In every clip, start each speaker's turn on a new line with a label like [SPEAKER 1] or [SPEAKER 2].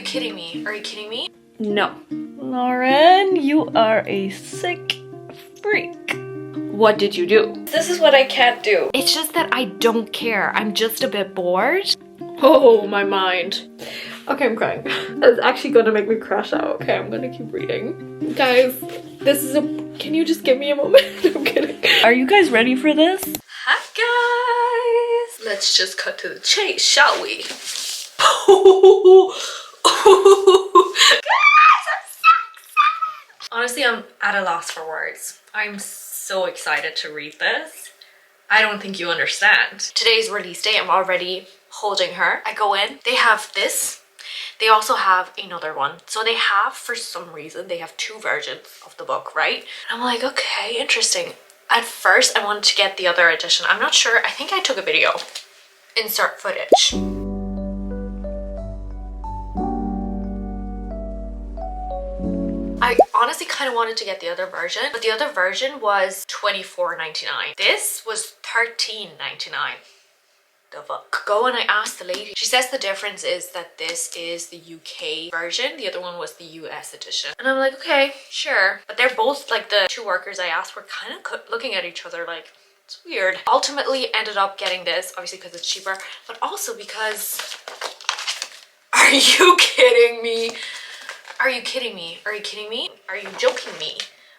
[SPEAKER 1] kidding me? Are you kidding me?
[SPEAKER 2] No. Lauren, you are a sick freak. What did you do? This is what I can't do.
[SPEAKER 1] It's just that I don't care. I'm just a bit bored.
[SPEAKER 2] Oh, my mind. Okay, I'm crying. That's actually gonna make me crash out. Okay, I'm gonna keep reading. Guys, this is a... Can you just give me a moment? I'm kidding. Are you guys ready for this?
[SPEAKER 1] Hi guys! Let's just cut to the chase, shall we? Guys, I'm so excited! Honestly, I'm at a loss for words. I'm so excited to read this. I don't think you understand. Today's release day, I'm already holding her. I go in, they have this. They also have another one. So they have, for some reason, they have two versions of the book, right? I'm like, okay, interesting. At first, I wanted to get the other edition. I'm not sure. I think I took a video. Insert footage. I honestly kind of wanted to get the other version, but the other version was $24.99. This was $13.99. The fuck? Go and I asked the lady. She says the difference is that this is the UK version. The other one was the US edition. And I'm like, okay, sure. But they're both, like, the two workers I asked were kind of looking at each other like, it's weird. Ultimately ended up getting this, obviously because it's cheaper, but also because... Are you kidding me? Are you kidding me? Are you kidding me? Are you joking me?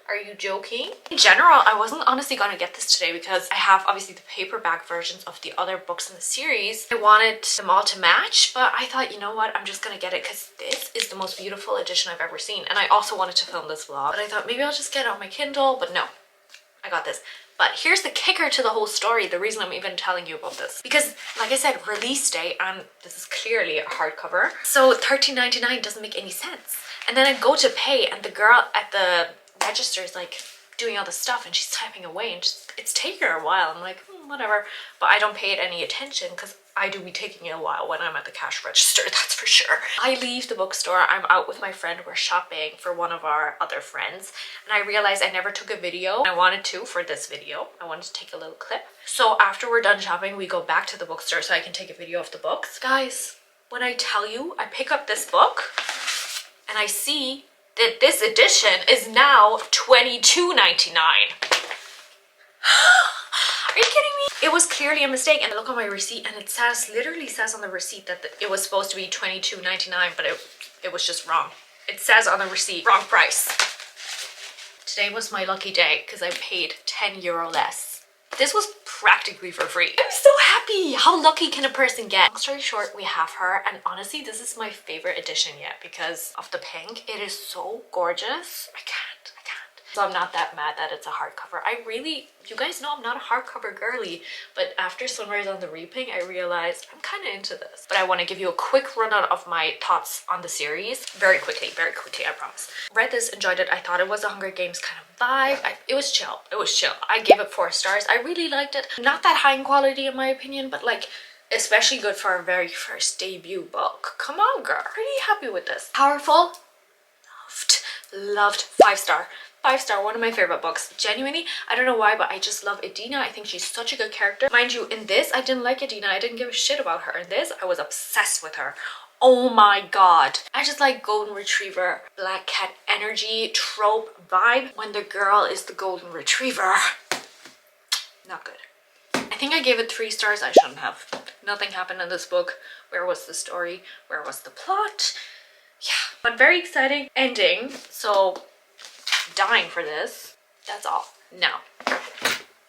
[SPEAKER 1] Are you joking? In general, I wasn't honestly gonna get this today because I have obviously the paperback versions of the other books in the series. I wanted them all to match, but I thought, you know what? I'm just gonna get it because this is the most beautiful edition I've ever seen. And I also wanted to film this vlog, but I thought maybe I'll just get it on my Kindle, but no, I got this. But here's the kicker to the whole story, the reason I'm even telling you about this. Because, like I said, release date, and this is clearly a hardcover. So $13.99 doesn't make any sense. And then I go to pay, and the girl at the register is like doing all the stuff, and she's typing away, and it's taking her a while. I'm like, whatever. But I don't pay it any attention because I do be taking it a while when I'm at the cash register, that's for sure. I leave the bookstore, I'm out with my friend, we're shopping for one of our other friends, and I realized I never took a video. I wanted to for this video. I wanted to take a little clip. So after we're done shopping, we go back to the bookstore so I can take a video of the books. Guys, when I tell you, I pick up this book and I see that this edition is now $22.99. Are you kidding me? It was clearly a mistake, and I look on my receipt and it says, literally says on the receipt that it was supposed to be $22.99, but it was just wrong. It says on the receipt, wrong price. Today was my lucky day because I paid €10 less. This was practically for free. I'm so happy. How lucky can a person get? Long story short, we have her, and honestly, this is my favorite edition yet because of the pink. It is so gorgeous. I can't. So I'm not that mad that it's a hardcover. You guys know I'm not a hardcover girly, but after Sunrise on the Reaping, I realized I'm kind of into this. But I want to give you a quick rundown of my thoughts on the series. Very quickly, I promise. Read this, enjoyed it. I thought it was a Hunger Games kind of vibe. It was chill. It was chill. I gave it 4 stars. I really liked it. Not that high in quality in my opinion, but like, especially good for our very first debut book. Come on, girl. Pretty happy with this. Powerful. Loved. 5-star. 5-star, one of my favorite books. Genuinely, I don't know why, but I just love Adina. I think she's such a good character. Mind you, in this, I didn't like Adina. I didn't give a shit about her. In this, I was obsessed with her. Oh my god. I just like golden retriever, black cat energy, trope, vibe. When the girl is the golden retriever. Not good. I think I gave it 3 stars. I shouldn't have. Nothing happened in this book. Where was the story? Where was the plot? Yeah, but very exciting ending. So dying for this. That's all. Now,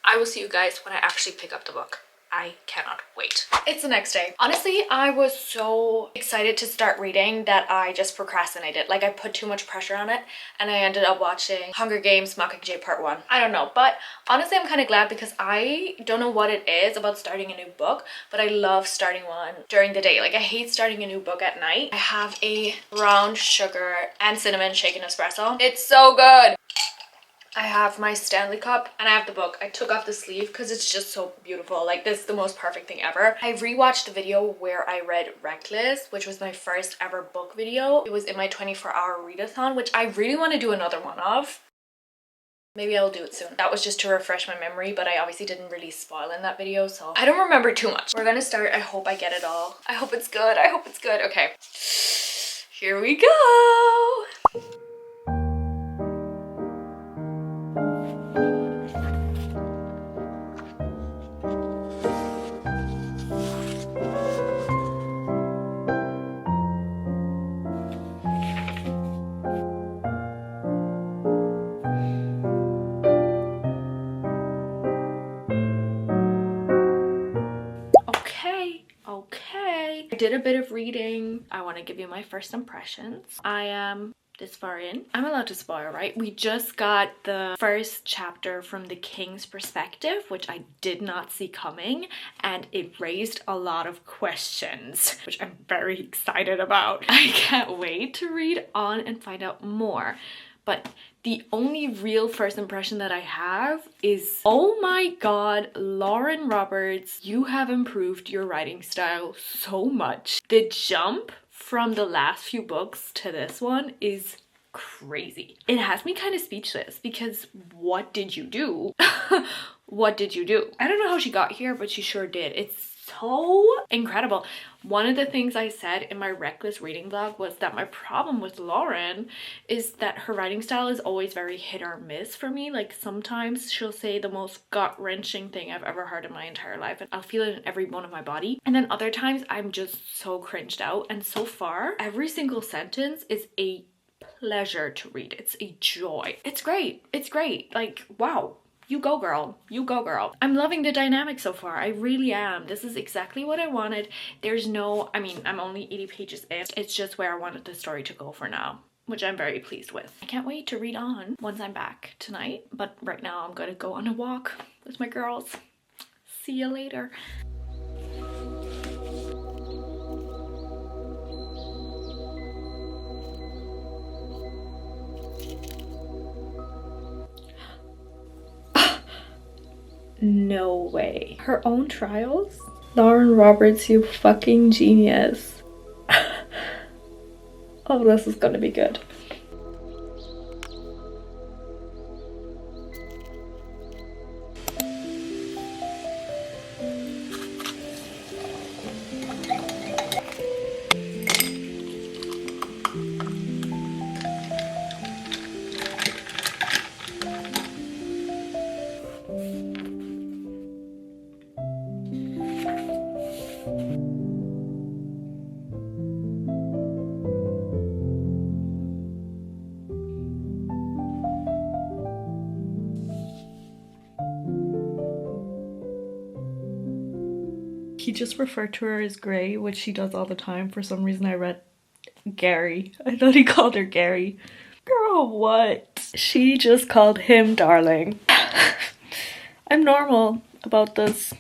[SPEAKER 1] I will see you guys when I actually pick up the book. I cannot wait. It's the next day. Honestly, I was so excited to start reading that I just procrastinated. Like, I put too much pressure on it and I ended up watching Hunger Games Mockingjay Part 1. I don't know, but honestly, I'm kind of glad because I don't know what it is about starting a new book, but I love starting one during the day. Like, I hate starting a new book at night. I have a brown sugar and cinnamon shaken espresso. It's so good. I have my Stanley cup and I have the book. I took off the sleeve because it's just so beautiful. Like, this is the most perfect thing ever. I rewatched the video where I read Reckless, which was my first ever book video. It was in my 24-hour readathon, which I really want to do another one of. Maybe I'll do it soon. That was just to refresh my memory, but I obviously didn't really spoil in that video, so I don't remember too much. We're gonna start. I hope I get it all. I hope it's good. I hope it's good. Okay. Here we go.
[SPEAKER 2] Okay. I did a bit of reading. I want to give you my first impressions. I am this far in. I'm allowed to spoil, right? We just got the first chapter from the king's perspective, which I did not see coming, and it raised a lot of questions, which I'm very excited about. I can't wait to read on and find out more. But the only real first impression that I have is, oh my god, Lauren Roberts, you have improved your writing style so much. The jump from the last few books to this one is crazy. It has me kind of speechless because what did you do? What did you do? I don't know how she got here, but she sure did. It's so incredible. One of the things I said in my reckless reading vlog was that my problem with Lauren is that her writing style is always very hit or miss for me. Like sometimes she'll say the most gut-wrenching thing I've ever heard in my entire life and I'll feel it in every bone of my body. And then other times I'm just so cringed out. And so far, every single sentence is a pleasure to read. It's a joy. It's great. It's great. Like, wow. You go, girl. You go, girl. I'm loving the dynamic so far. I really am. This is exactly what I wanted. There's no, I mean, I'm only 80 pages in. It's just where I wanted the story to go for now, which I'm very pleased with. I can't wait to read on once I'm back tonight. But right now I'm gonna go on a walk with my girls. See you later. No way. Her own trials? Lauren Roberts, you fucking genius. Oh, this is gonna be good. He just referred to her as Gray, which she does all the time. For some reason I read Gary. I thought he called her Gary. Girl, what? She just called him darling. I'm normal about this.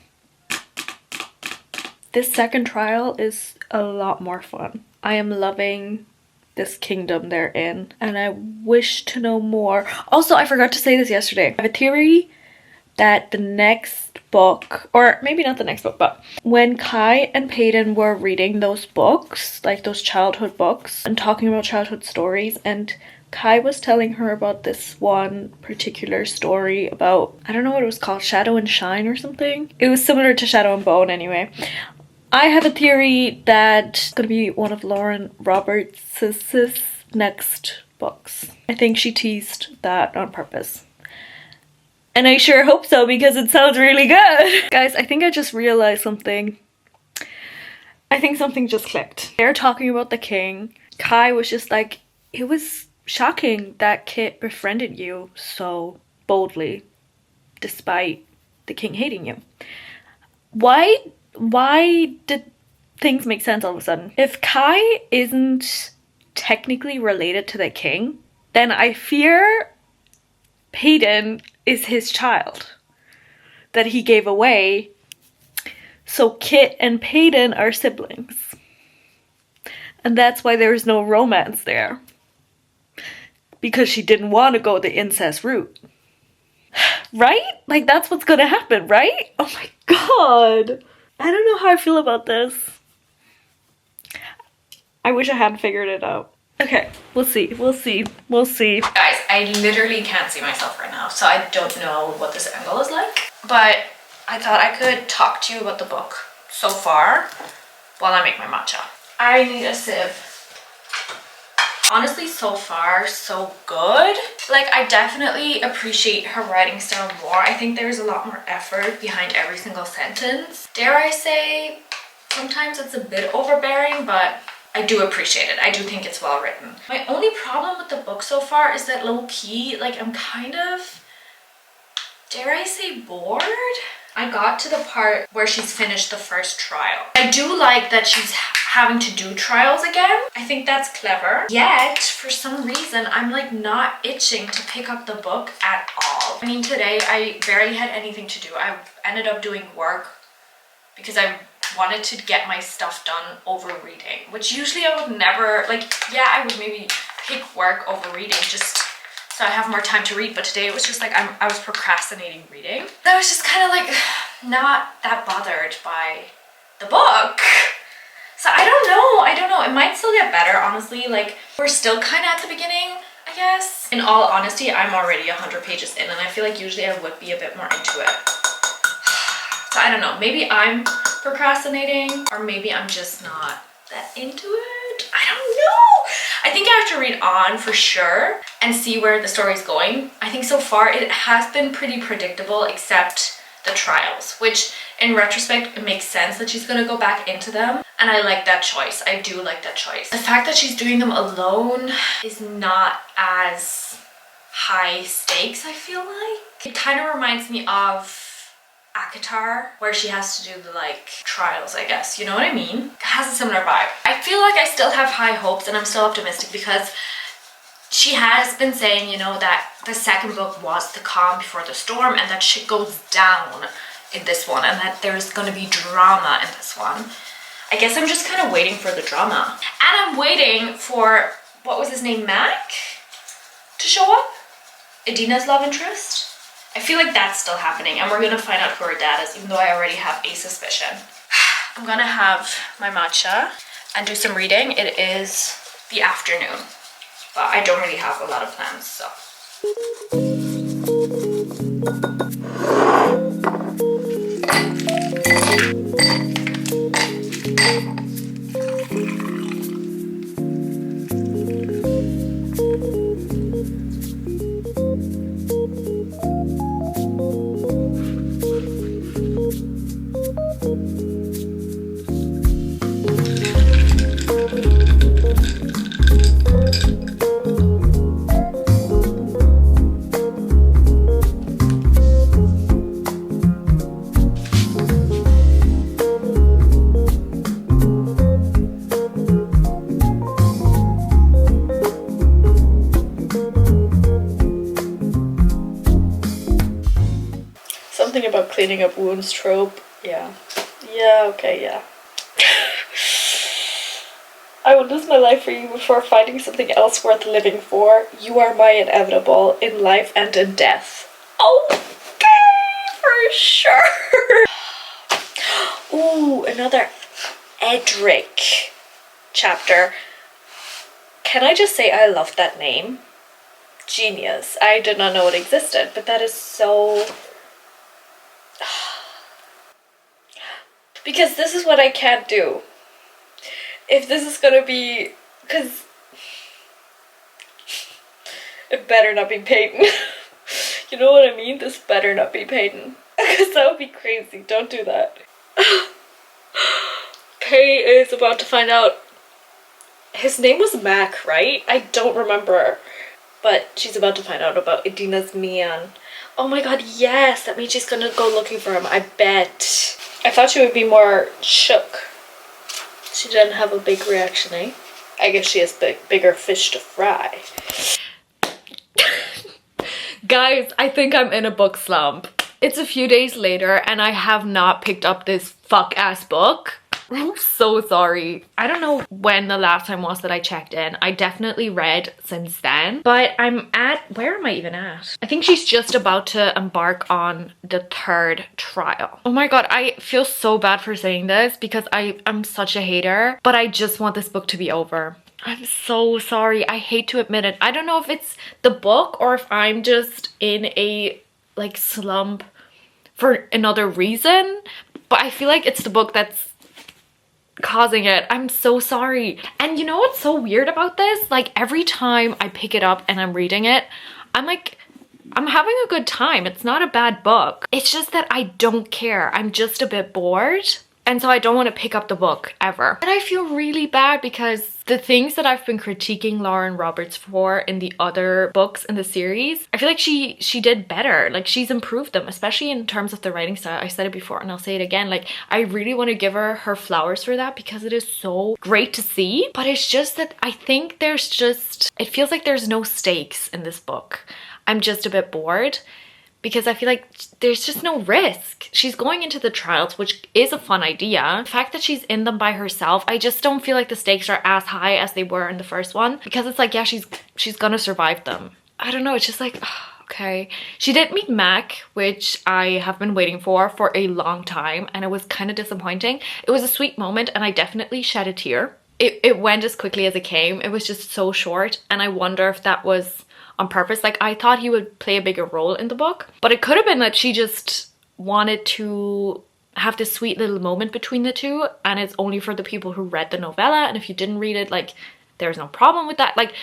[SPEAKER 2] This second trial is a lot more fun. I am loving this kingdom they're in, and I wish to know more. Also, I forgot to say this yesterday. I have a theory that the next book, or maybe not the next book, but when Kai and Peyton were reading those books, like those childhood books, and talking about childhood stories, and Kai was telling her about this one particular story about, I don't know what it was called, Shadow and Shine or something. It was similar to Shadow and Bone anyway. I have a theory that it's gonna be one of Lauren Roberts' next books. I think she teased that on purpose. And I sure hope so because it sounds really good. Guys, I think I just realized something. I think something just clicked. They're talking about the king. Kai was just like, it was shocking that Kit befriended you so boldly despite the king hating you. Why did things make sense all of a sudden? If Kai isn't technically related to the king, then I fear Peyton is his child that he gave away. So Kit and Peyton are siblings. And that's why there's no romance there. Because she didn't want to go the incest route. Right? Like that's what's gonna happen, right? Oh my god. I don't know how I feel about this. I wish I hadn't figured it out. Okay, we'll see. We'll see. We'll see.
[SPEAKER 1] Guys, I literally can't see myself right now, so I don't know what this angle is like. But I thought I could talk to you about the book so far while I make my matcha. I need a sieve. Honestly, so far, so good. Like, I definitely appreciate her writing style more. I think there's a lot more effort behind every single sentence. Dare I say, sometimes it's a bit overbearing, but I do appreciate it. I do think it's well written. My only problem with the book so far is that low-key, like, I'm kind of, dare I say, bored? I got to the part where she's finished the first trial. I do like that she's having to do trials again. I think that's clever. Yet, for some reason, I'm like not itching to pick up the book at all. I mean, today I barely had anything to do. I ended up doing work because I wanted to get my stuff done over reading, which usually I would never, like, yeah, I would maybe pick work over reading just so I have more time to read, but today it was just like I was procrastinating reading. I was just kind of like not that bothered by the book. So I don't know. It might still get better, honestly. Like, we're still kind of at the beginning, I guess. In all honesty, I'm already 100 pages in, and I feel like usually I would be a bit more into it. So I don't know. Maybe I'm procrastinating, or maybe I'm just not that into it. I don't know. I think I have to read on for sure and see where the story's going. I think so far it has been pretty predictable, except the trials, which in retrospect, it makes sense that she's gonna go back into them. And I like that choice. I do like that choice. The fact that she's doing them alone is not as high stakes, I feel like. It kind of reminds me of Akatar, where she has to do the like trials, I guess, you know what I mean? It has a similar vibe. I feel like I still have high hopes and I'm still optimistic because she has been saying, you know, that the second book was the calm before the storm and that shit goes down in this one and that there's gonna be drama in this one. I guess I'm just kind of waiting for the drama. And I'm waiting for, what was his name, Mac, to show up? Idina's love interest? I feel like that's still happening and we're gonna find out who her dad is, even though I already have a suspicion. I'm gonna have my matcha and do some reading. It is the afternoon, but I don't really have a lot of plans, so. Something about cleaning up wounds trope. Yeah. Yeah, okay, yeah. I would lose my life for you before finding something else worth living for. You are my inevitable in life and in death. Okay, for sure. Ooh, another Edric chapter. Can I just say I love that name? Genius. I did not know it existed, but that is so... Because this is what I can't do. If this is gonna be... Because... It better not be Peyton. You know what I mean? This better not be Peyton. Because that would be crazy. Don't do that. Kay is about to find out. His name was Mac, right? I don't remember. But she's about to find out about Idina's man. Oh my god, yes! That means she's gonna go looking for him, I bet. I thought she would be more shook. She didn't have a big reaction, eh? I guess she has bigger fish to fry. Guys, I think I'm in a book slump. It's a few days later and I have not picked up this fuck-ass book. I'm so sorry. I don't know when the last time was that I checked in. I definitely read since then. But I'm at... Where am I even at? I think she's just about to embark on the third trial. Oh my god, I feel so bad for saying this because I'm such a hater. But I just want this book to be over. I'm so sorry. I hate to admit it. I don't know if it's the book or if I'm just in a like slump for another reason. But I feel like it's the book that's
[SPEAKER 2] causing it. I'm so sorry. And you know what's so weird about this? Like every time I pick it up and I'm reading it, I'm like, I'm having a good time. It's not a bad book. It's just that I don't care. I'm just a bit bored. And so I don't want to pick up the book ever. And I feel really bad because the things that I've been critiquing Lauren Roberts for in the other books in the series, I feel like she did better. Like she's improved them, especially in terms of the writing style. I said it before and I'll say it again. Like I really want to give her flowers for that because it is so great to see. But it's just that I think it feels like there's no stakes in this book. I'm just a bit bored. Because I feel like there's just no risk. She's going into the trials, which is a fun idea. The fact that she's in them by herself, I just don't feel like the stakes are as high as they were in the first one. Because it's like, yeah, she's gonna survive them. I don't know, it's just like, okay. She did meet Mac, which I have been waiting for a long time. And it was kind of disappointing. It was a sweet moment and I definitely shed a tear. It went as quickly as it came. It was just so short. And I wonder if that was on purpose. Like I thought he would play a bigger role in the book, but it could have been that she just wanted to have this sweet little moment between the two and it's only for the people who read the novella, and if you didn't read it, like there's no problem with that. Like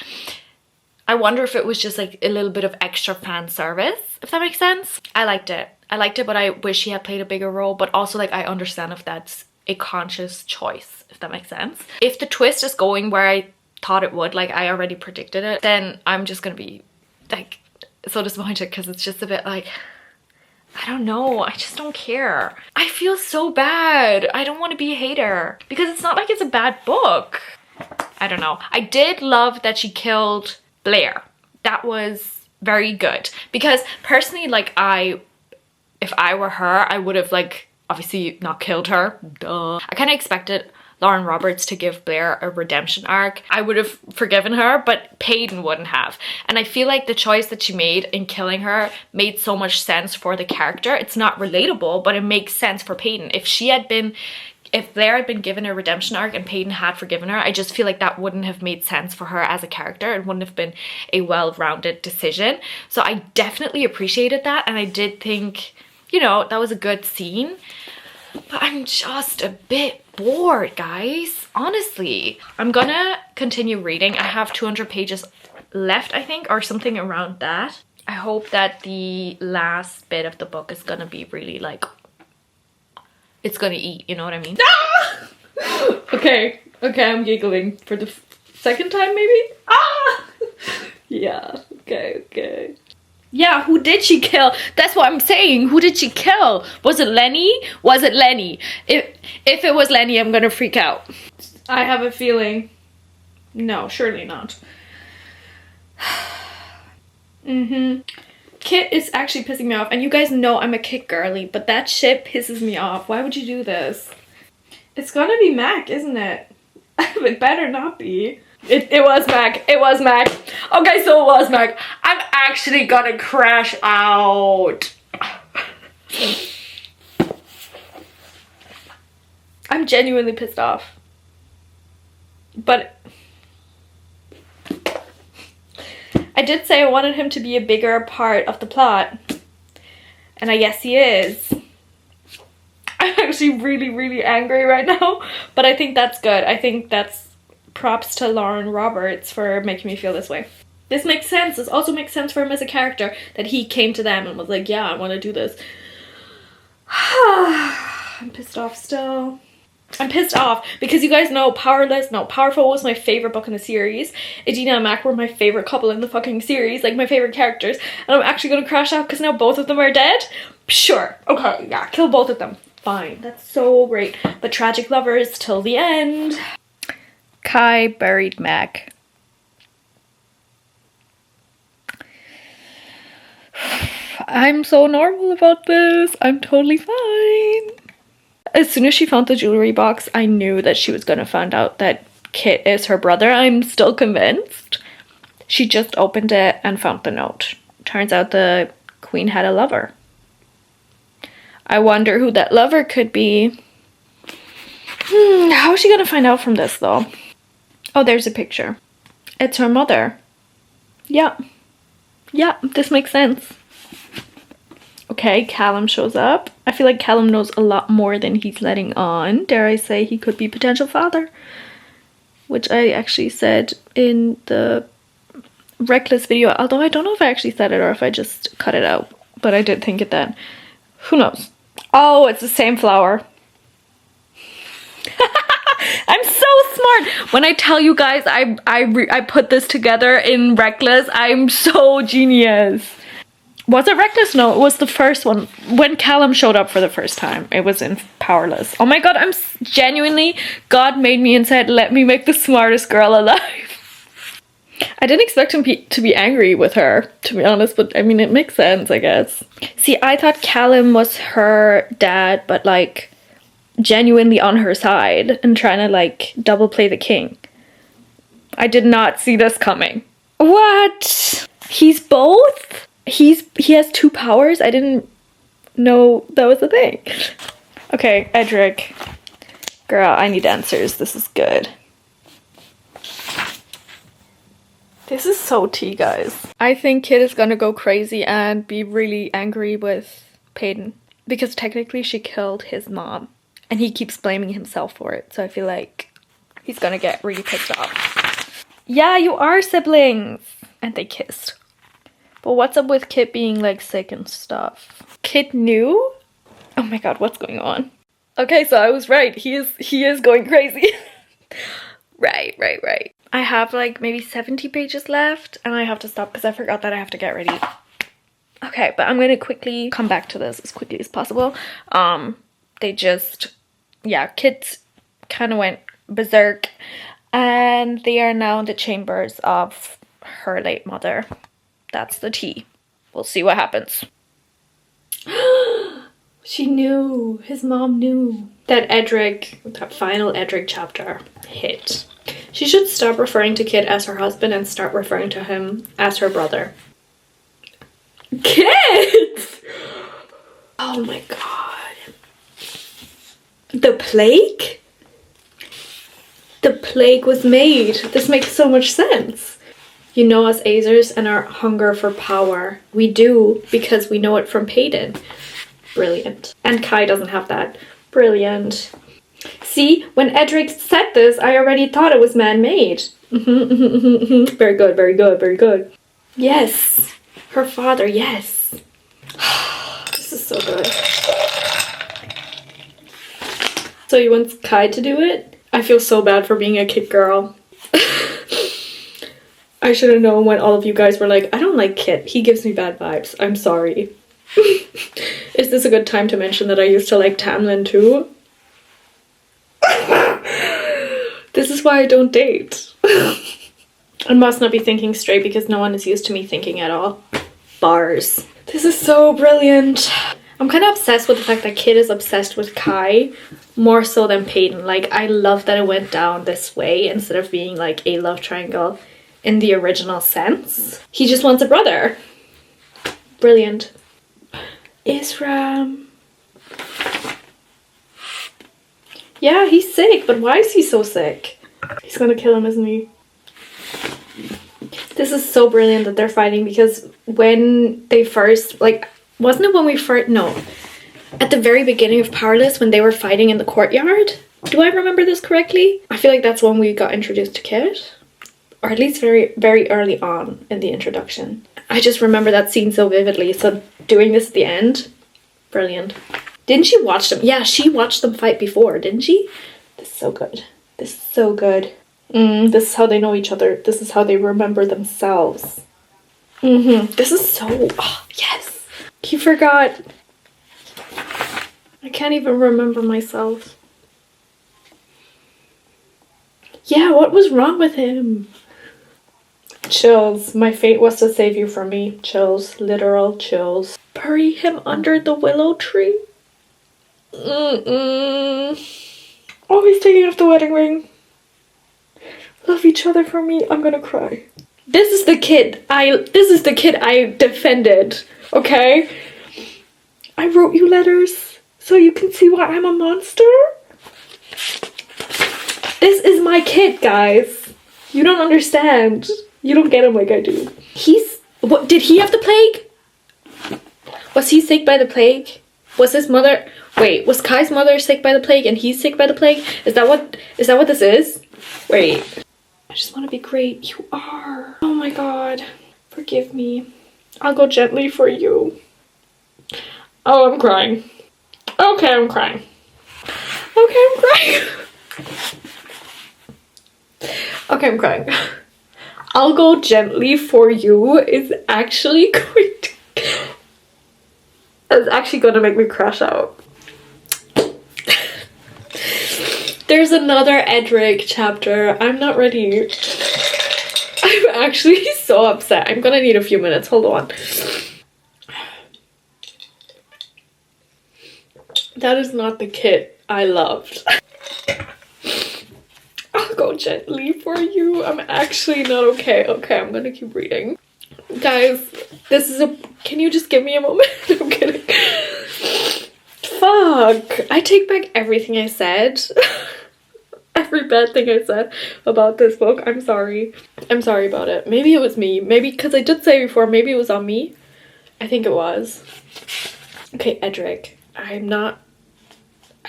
[SPEAKER 2] I wonder if it was just like a little bit of extra fan service, if that makes sense. I liked it, but I wish he had played a bigger role. But also like I understand if that's a conscious choice, if that makes sense. If the twist is going where I thought it would, like I already predicted it, then I'm just gonna be like so disappointed because it's just a bit like, I don't know, I just don't care. I feel so bad. I don't want to be a hater because it's not like it's a bad book. I don't know. I did love that she killed Blair. That was very good because personally, like if I were her, I would have like obviously not killed her. Duh. I kind of expected Lauren Roberts to give Blair a redemption arc. I would have forgiven her, but Peyton wouldn't have. And I feel like the choice that she made in killing her made so much sense for the character. It's not relatable, but it makes sense for Peyton. If Blair had been given a redemption arc and Peyton had forgiven her, I just feel like that wouldn't have made sense for her as a character. It wouldn't have been a well-rounded decision. So I definitely appreciated that. And I did think, you know, that was a good scene. But I'm just a bit bored, guys. Honestly, I'm gonna continue reading. I have 200 pages left, I think, or something around that. I hope that the last bit of the book is gonna be really like, it's gonna eat, you know what I mean? Ah! Okay, I'm giggling for the second time maybe? Ah! Yeah, okay. Yeah, who did she kill? That's what I'm saying. Who did she kill? Was it Lenny? If it was Lenny, I'm gonna freak out. I have a feeling. No, surely not. Kit is actually pissing me off. And you guys know I'm a Kit girly, but that shit pisses me off. Why would you do this? It's gonna be Mac, isn't it? It better not be. It was Mac. It was Mac. Okay, so it was Mac. I'm actually gonna crash out. I'm genuinely pissed off. But I did say I wanted him to be a bigger part of the plot. And I guess he is. I'm actually really, really angry right now. But I think that's good. I think that's props to Lauren Roberts for making me feel this way. This makes sense. This also makes sense for him as a character, that he came to them and was like, yeah, I want to do this. I'm pissed off still. I'm pissed off because you guys know Powerful was my favorite book in the series. Idina and Mac were my favorite couple in the fucking series, like my favorite characters. And I'm actually going to crash out because now both of them are dead? Sure. Okay, yeah, kill both of them. Fine. That's so great. But tragic lovers till the end. Kai buried Mac. I'm so normal about this. I'm totally fine. As soon as she found the jewelry box, I knew that she was going to find out that Kit is her brother. I'm still convinced. She just opened it and found the note. Turns out the queen had a lover. I wonder who that lover could be. How is she going to find out from this though? Oh, there's a picture. It's her mother. Yeah, this makes sense. Okay, Callum shows up. I feel like Callum knows a lot more than he's letting on. Dare I say he could be potential father? Which I actually said in the reckless video, although I don't know if I actually said it or if I just cut it out, but I did think it then. Who knows? Oh, it's the same flower. I'm so smart. When I tell you guys I put this together in reckless, I'm so genius. Was it reckless? No, it was the first one. When Callum showed up for the first time, it was in powerless. Oh my god, I'm genuinely, God made me and said, let me make the smartest girl alive. I didn't expect him to be angry with her, to be honest, but I mean, it makes sense, I guess. See, I thought Callum was her dad, but like genuinely on her side and trying to like double play the king. I did not see this coming. What? He's both? He has two powers? I didn't know that was a thing. Okay, Edric. Girl, I need answers. This is good. This is so tea, guys. I think Kit is gonna go crazy and be really angry with Peyton. Because technically she killed his mom. And he keeps blaming himself for it. So I feel like he's gonna get really pissed off. Yeah, you are siblings! And they kissed. But what's up with Kit being like sick and stuff? Kit knew? Oh my god, what's going on? Okay, so I was right. He is going crazy. Right. I have like maybe 70 pages left and I have to stop because I forgot that I have to get ready. Okay, but I'm gonna quickly come back to this as quickly as possible. They just, yeah, Kit kind of went berserk and they are now in the chambers of her late mother. That's the tea. We'll see what happens. She knew. His mom knew. That final Edric chapter hit. She should stop referring to Kit as her husband and start referring to him as her brother. Kit! Oh my god. The plague? The plague was made. This makes so much sense. You know us Azers and our hunger for power. We do because we know it from Peyton. Brilliant. And Kai doesn't have that. Brilliant. See, when Edric said this, I already thought it was man-made. Very good, very good, very good. Yes. Her father, yes. This is so good. So you want Kai to do it? I feel so bad for being a kid girl. I should have known when all of you guys were like, I don't like Kit. He gives me bad vibes. I'm sorry. Is this a good time to mention that I used to like Tamlin too? This is why I don't date. I must not be thinking straight because no one is used to me thinking at all. Bars. This is so brilliant. I'm kind of obsessed with the fact that Kit is obsessed with Kai more so than Peyton. Like, I love that it went down this way instead of being like a love triangle in the original sense. He just wants a brother. Brilliant. Isram. Yeah, he's sick, but why is he so sick? He's gonna kill him, isn't he? This is so brilliant that they're fighting because when they first, like, wasn't it when we first, no. At the very beginning of Powerless when they were fighting in the courtyard? Do I remember this correctly? I feel like that's when we got introduced to Kit. Or at least very, very early on in the introduction. I just remember that scene so vividly. So doing this at the end, brilliant. Didn't she watch them? Yeah, she watched them fight before, didn't she? This is so good. This is so good. This is how they know each other. This is how they remember themselves. This is so... Oh, yes. You forgot. I can't even remember myself. Yeah, what was wrong with him? Chills. My fate was to save you from me. Chills. Literal chills. Bury him under the willow tree. Oh, he's taking off the wedding ring. Love each other for me. I'm gonna cry. This is the kid I defended. Okay? I wrote you letters so you can see why I'm a monster. This is my kid, guys. You don't understand. You don't get him like I do. What, did he have the plague? Was he sick by the plague? Was his mother... Wait, was Kai's mother sick by the plague and he's sick by the plague? Is that what this is? Wait. I just want to be great. You are. Oh my god. Forgive me. I'll go gently for you. Oh, I'm crying. Okay, I'm crying. Okay, I'm crying. Okay, I'm crying. I'll go gently for you is actually going to... It's actually going to make me crash out. There's another Edric chapter. I'm not ready. I'm actually so upset. I'm gonna need a few minutes. Hold on. That is not the kit I loved. I'll go gently for you. I'm actually not okay. Okay, I'm gonna keep reading. Guys, this is a... Can you just give me a moment? I'm kidding. Fuck. I take back everything I said. Every bad thing I said about this book. I'm sorry. I'm sorry about it. Maybe it was me. Maybe, because I did say before, maybe it was on me. I think it was. Okay, Edric. I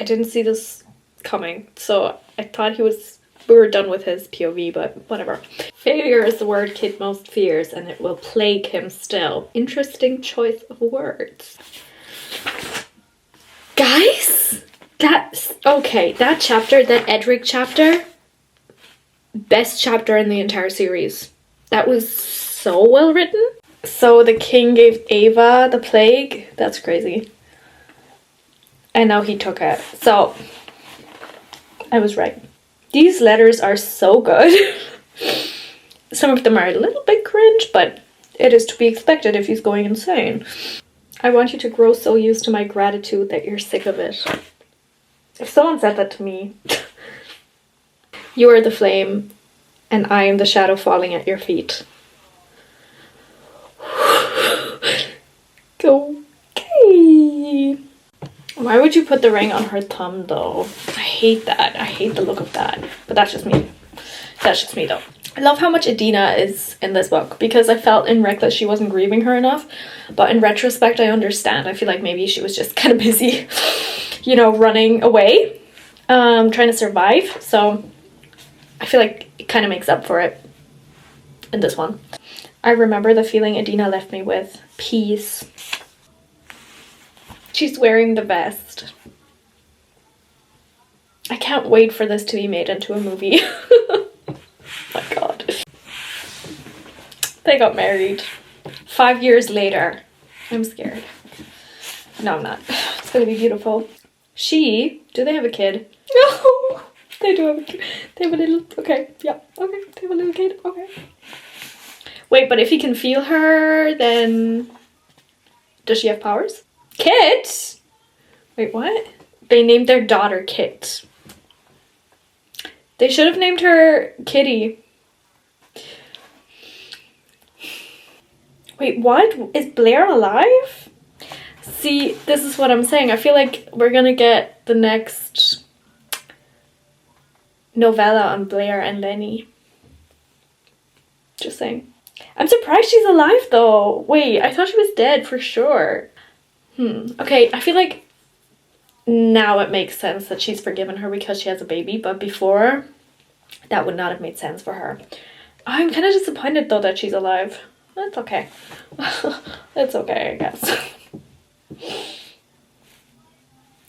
[SPEAKER 2] didn't see this coming. So I thought we were done with his POV, but whatever. Failure is the word Kit most fears, and it will plague him still. Interesting choice of words. Guys? That's okay. That chapter, that Edric chapter, best chapter in the entire series. That was so well written. So the king gave Ava the plague. That's crazy. And now he took it. So I was right. These letters are so good. Some of them are a little bit cringe, but it is to be expected if he's going insane. I want you to grow so used to my gratitude that you're sick of it. If someone said that to me, you are the flame and I am the shadow falling at your feet. Okay. Why would you put the ring on her thumb though? I hate that. I hate the look of that. But that's just me. That's just me though. I love how much Adina is in this book because I felt in Reckless she wasn't grieving her enough. But in retrospect, I understand. I feel like maybe she was just kind of busy, you know, running away, trying to survive. So I feel like it kind of makes up for it in this one. I remember the feeling Adina left me with. Peace. She's wearing the vest. I can't wait for this to be made into a movie. My god. They got married. 5 years later. I'm scared. No, I'm not. It's gonna be beautiful. Do they have a kid? No! They do have a kid. They have a little... Okay, yeah. Okay, they have a little kid. Okay. Wait, but if he can feel her, then... Does she have powers? Kit? Wait, what? They named their daughter Kit. They should have named her Kitty. Wait, what? Is Blair alive? See, this is what I'm saying. I feel like we're gonna get the next novella on Blair and Lenny. Just saying. I'm surprised she's alive though. Wait, I thought she was dead for sure. Okay, I feel like now it makes sense that she's forgiven her because she has a baby, but before, that would not have made sense for her. I'm kind of disappointed though that she's alive. That's okay. It's okay, I guess.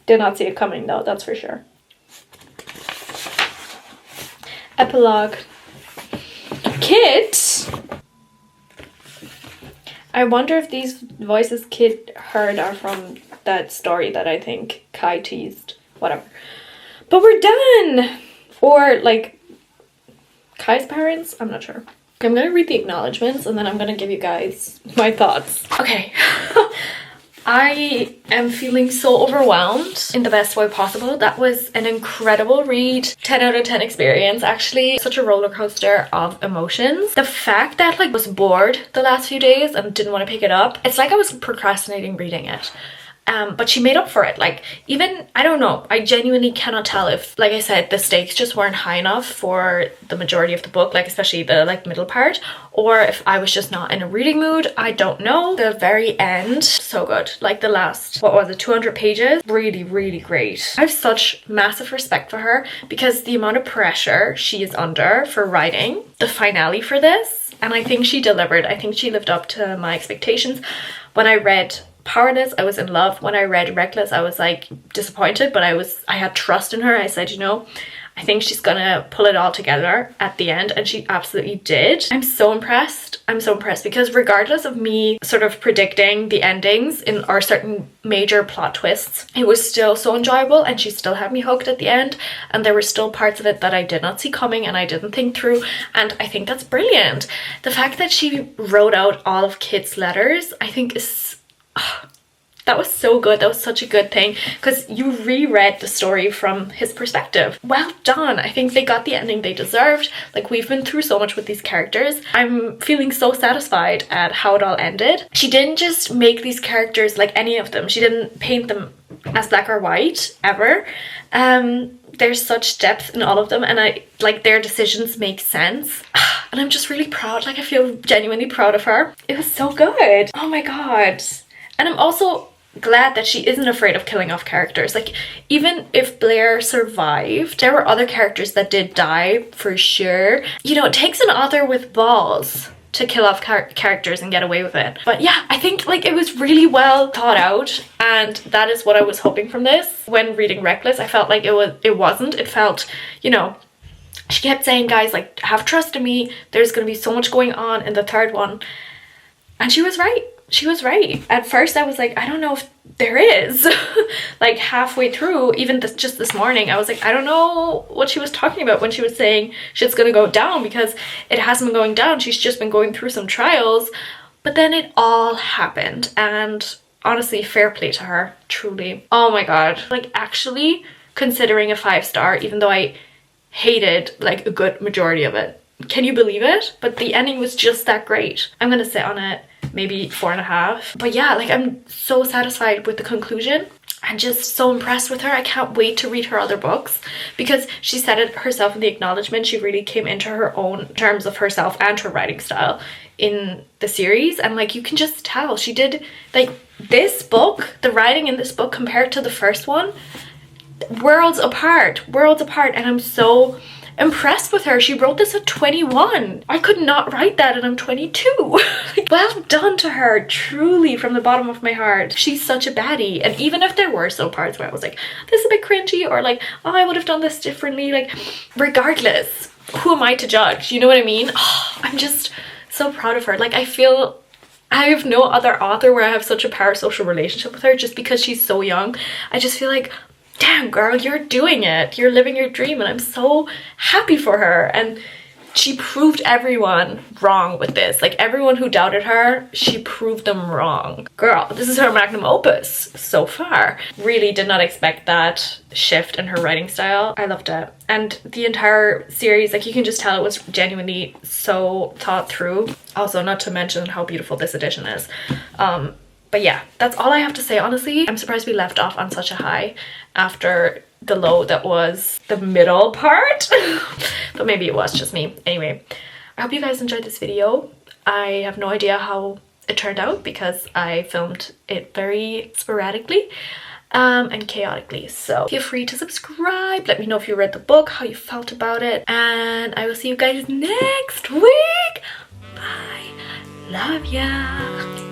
[SPEAKER 2] Did not see it coming though, that's for sure. Epilogue. Kit? I wonder if these voices Kit heard are from that story that I think Kai teased. Whatever. But we're done! Or like Kai's parents? I'm not sure. I'm gonna read the acknowledgements and then I'm gonna give you guys my thoughts. Okay. I am feeling so overwhelmed in the best way possible. That was an incredible read. 10 out of 10 experience, actually. Such a roller coaster of emotions. The fact that I was bored the last few days and didn't want to pick it up, it's like I was procrastinating reading it. but she made up for it. Like, even, I don't know, I genuinely cannot tell if, like I said, the stakes just weren't high enough for the majority of the book, like especially the like middle part, or if I was just not in a reading mood. I don't know. The very end, so good. Like the last, what was it, 200 pages, really, really great. I have such massive respect for her because the amount of pressure she is under for writing the finale for this, and I think she delivered. I think she lived up to my expectations. When I read Powerless, I was in love. When I read Reckless, I was like disappointed, but I had trust in her. I said, you know, I think she's gonna pull it all together at the end, and she absolutely did. I'm so impressed. I'm so impressed because regardless of me sort of predicting the endings in or certain major plot twists, it was still so enjoyable, and she still had me hooked at the end, and there were still parts of it that I did not see coming and I didn't think through, and I think that's brilliant. The fact that she wrote out all of Kit's letters, I think is that was so good. That was such a good thing because you reread the story from his perspective. Well done. I think they got the ending they deserved. Like, we've been through so much with these characters. I'm feeling so satisfied at how it all ended. She didn't just make these characters like any of them. She didn't paint them as black or white ever. There's such depth in all of them, and I like their decisions make sense. And I'm just really proud. Like, I feel genuinely proud of her. It was so good. Oh my god. And I'm also glad that she isn't afraid of killing off characters. Like, even if Blair survived, there were other characters that did die for sure. You know, it takes an author with balls to kill off characters and get away with it. But yeah, I think like it was really well thought out, and that is what I was hoping from this. When reading Reckless, I felt like it wasn't. It felt, you know, she kept saying, guys, like, have trust in me. There's gonna be so much going on in the third one. And she was right. She was right. At first I was like, I don't know if there is. Like, halfway through, even just this morning, I was like, I don't know what she was talking about when she was saying shit's gonna go down, because it hasn't been going down. She's just been going through some trials. But then it all happened, and honestly, fair play to her, truly. Oh my god. Like, actually considering a 5-star, even though I hated like a good majority of it. Can you believe it? But the ending was just that great. I'm gonna sit on it maybe 4.5. But yeah, like, I'm so satisfied with the conclusion and just so impressed with her. I can't wait to read her other books, because she said it herself in the acknowledgement. She really came into her own terms of herself and her writing style in the series, and like, you can just tell she did, like, this book, the writing in this book compared to the first one, worlds apart, and I'm so impressed with her. She wrote this at 21. I could not write that, and I'm 22. Like, well done to her, truly, from the bottom of my heart. She's such a baddie. And even if there were some parts where I was like, this is a bit cringy, or like, oh, I would have done this differently, like, regardless, who am I to judge? You know what I mean? Oh, I'm just so proud of her. Like, I feel I have no other author where I have such a parasocial relationship with her, just because she's so young. I just feel like, damn girl, you're doing it. You're living your dream, and I'm so happy for her. And she proved everyone wrong with this. Like, everyone who doubted her, she proved them wrong. Girl, this is her magnum opus so far. Really did not expect that shift in her writing style. I loved it. And the entire series, like, you can just tell it was genuinely so thought through. Also, not to mention how beautiful this edition is. But yeah, that's all I have to say, honestly. I'm surprised we left off on such a high after the low that was the middle part. But maybe it was just me. Anyway, I hope you guys enjoyed this video. I have no idea how it turned out, because I filmed it very sporadically and chaotically. So feel free to subscribe. Let me know if you read the book, how you felt about it. And I will see you guys next week. Bye. Love ya.